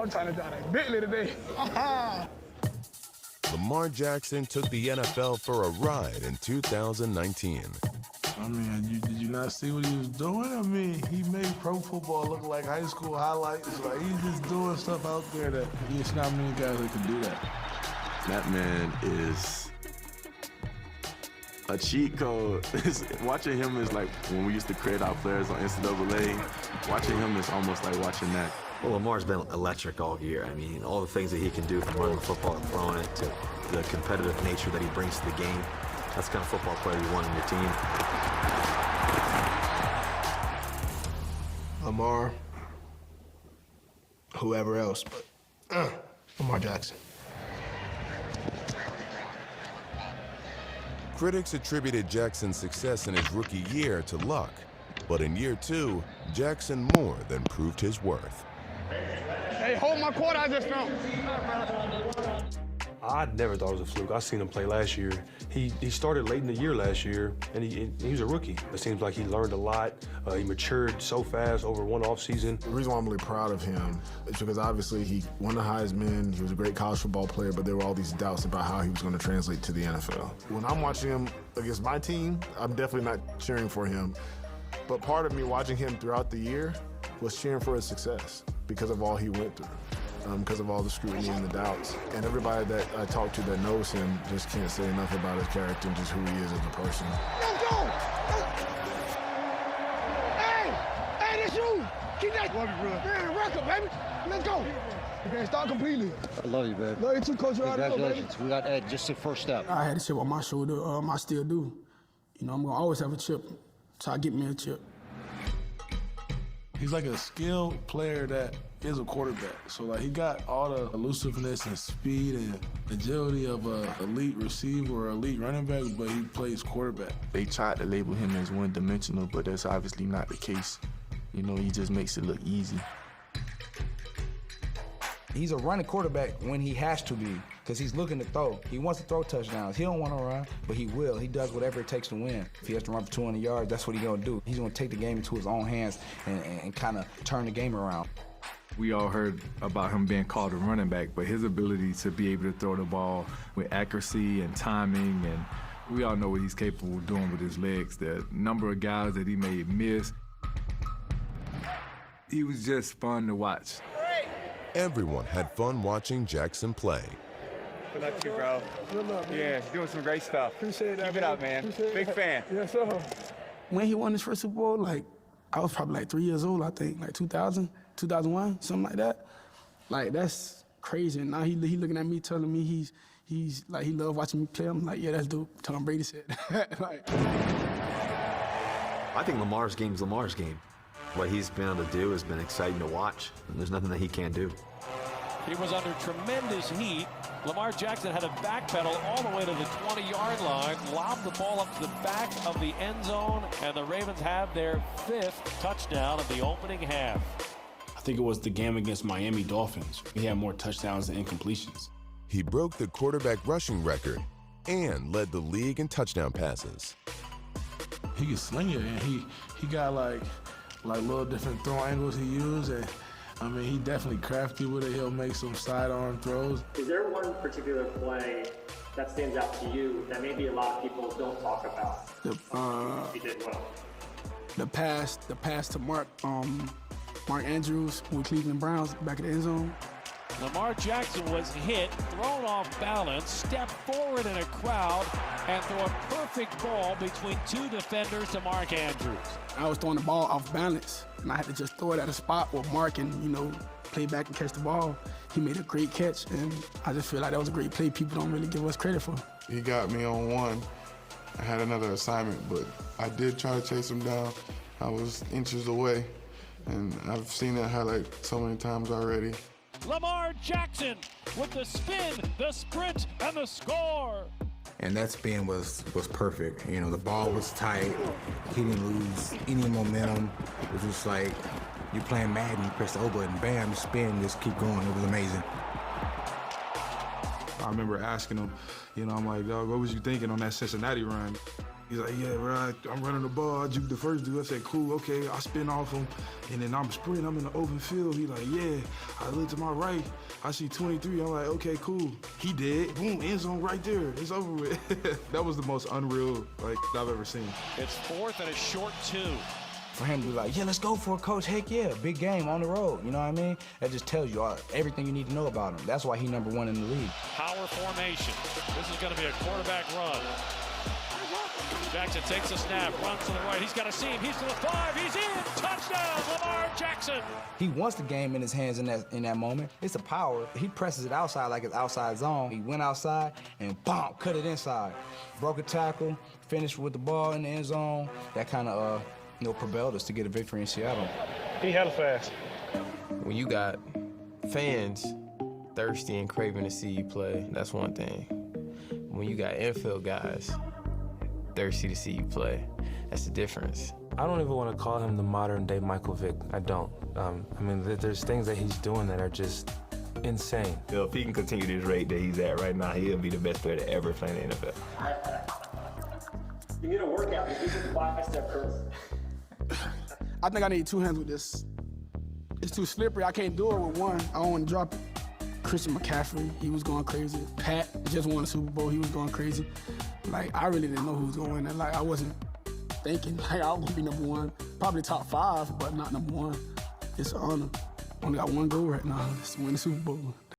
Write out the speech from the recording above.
I'm trying to drive that Bentley today. Lamar Jackson took the NFL for a ride in 2019. I mean, did you not see what he was doing? I mean, he made pro football look like high school highlights. Like, he's just doing stuff out there that there's not many guys that can do that. That man is a cheat code. Watching him is like when we used to create our players on NCAA. Watching him is almost like watching that. Well, Lamar's been electric all year. I mean, all the things that he can do from running the football and throwing it to the competitive nature that he brings to the game. That's the kind of football player you want on your team. Lamar, whoever else, but Lamar Jackson. Critics attributed Jackson's success in his rookie year to luck, but in year two, Jackson more than proved his worth. Hey, hold my quarter, I just found. I never thought it was a fluke. I seen him play last year. He started late in the year last year, and he was a rookie. It seems like he learned a lot. He matured so fast over one offseason. The reason why I'm really proud of him is because obviously he won the Heisman, he was a great college football player, but there were all these doubts about how he was going to translate to the NFL. When I'm watching him against my team, I'm definitely not cheering for him. But part of me watching him throughout the year was cheering for his success because of all he went through. Because of all the scrutiny and the doubts. And everybody that I talk to that knows him just can't say enough about his character and just who he is as a person. Let's go! Hey, that's you! Keep that. Love you, bro. Man, rock up, baby. Let's go. Okay, start completely. I love you, baby. Love you too, Coach. Congratulations. We got Ed, just the first step. I had a chip on my shoulder. I still do. You know, I'm gonna always have a chip. So I get me a chip. He's like a skilled player that is a quarterback. So like he got all the elusiveness and speed and agility of an elite receiver or elite running back, but he plays quarterback. They tried to label him as one-dimensional, but that's obviously not the case. You know, he just makes it look easy. He's a running quarterback when he has to be, because he's looking to throw. He wants to throw touchdowns. He don't want to run, but he will. He does whatever it takes to win. If he has to run for 200 yards, that's what he's going to do. He's going to take the game into his own hands and kind of turn the game around. We all heard about him being called a running back, but his ability to be able to throw the ball with accuracy and timing, and we all know what he's capable of doing with his legs. The number of guys that he may miss. He was just fun to watch. Everyone had fun watching Jackson play. Good luck to you, bro. Good luck, man. Yeah, doing some great stuff. Appreciate that. Keep it up, man. Big fan. Yes, sir. When he won his first Super Bowl, like, I was probably like 3 years old, I think, like 2000, 2001, something like that. Like, that's crazy. And now he looking at me, telling me he's like, he love watching me play. I'm like, yeah, that's dope. Tom Brady said. Like, I think Lamar's game is Lamar's game. What he's been able to do has been exciting to watch, and there's nothing that he can't do. He was under tremendous heat. Lamar Jackson had to backpedal all the way to the 20-yard line, lobbed the ball up to the back of the end zone, and the Ravens have their 5th touchdown of the opening half. I think it was the game against Miami Dolphins. He had more touchdowns than incompletions. He broke the quarterback rushing record and led the league in touchdown passes. He can sling it, and he got like little different throw angles he used, and I mean, he definitely crafty with it. He'll make some sidearm throws. Is there one particular play that stands out to you that maybe a lot of people don't talk about? He did well. The pass to Mark Andrews with Cleveland Browns back in the end zone. Lamar Jackson was hit, thrown off balance, stepped forward in a crowd, and threw a perfect ball between 2 defenders to Mark Andrews. I was throwing the ball off balance, and I had to just throw it at a spot where Mark can, play back and catch the ball. He made a great catch, and I just feel like that was a great play people don't really give us credit for. He got me on one. I had another assignment, but I did try to chase him down. I was inches away, and I've seen that highlight so many times already. Lamar Jackson with the spin, the sprint, and the score. And that spin was perfect. The ball was tight. He didn't lose any momentum. It was just like you playing Madden, you press the O button, bam, you spin, just keep going. It was amazing. I remember asking him, I'm like, dog, what was you thinking on that Cincinnati run? He's like, yeah, bro, I'm running the ball. I juke the first dude. I said, cool, okay. I spin off him, and then I'm sprinting. I'm in the open field. He like, yeah. I look to my right. I see 23. I'm like, okay, cool. He did. Boom, end zone right there. It's over with. That was the most unreal I've ever seen. It's 4th and a short 2. For him to be like, yeah, let's go for it, coach. Heck yeah, big game on the road. You know what I mean? That just tells you everything you need to know about him. That's why he's #1 in the league. Power formation. This is going to be a quarterback run. Jackson takes a snap, runs to the right. He's got a seam. He's to the 5. He's in. Touchdown, Lamar Jackson. He wants the game in his hands in that moment. It's a power. He presses it outside like it's outside zone. He went outside and boom, cut it inside. Broke a tackle, finished with the ball in the end zone. That kind of propelled us to get a victory in Seattle. He hella fast. When you got fans thirsty and craving to see you play, that's one thing. When you got infield guys thirsty to see you play, that's the difference. I don't even want to call him the modern-day Michael Vick. I don't. I mean, there's things that he's doing that are just insane. If he can continue this rate that he's at right now, he'll be the best player to ever play in the NFL. You need a workout. You need bicep curls. I think I need 2 hands with this. It's too slippery. I can't do it with one. I don't want to drop it. Christian McCaffrey, he was going crazy. Pat just won the Super Bowl. He was going crazy. I really didn't know who was going to win. I wasn't thinking I was going to be #1. Probably top 5, but not #1. It's an honor. Only got one goal right now. It's to win the Super Bowl.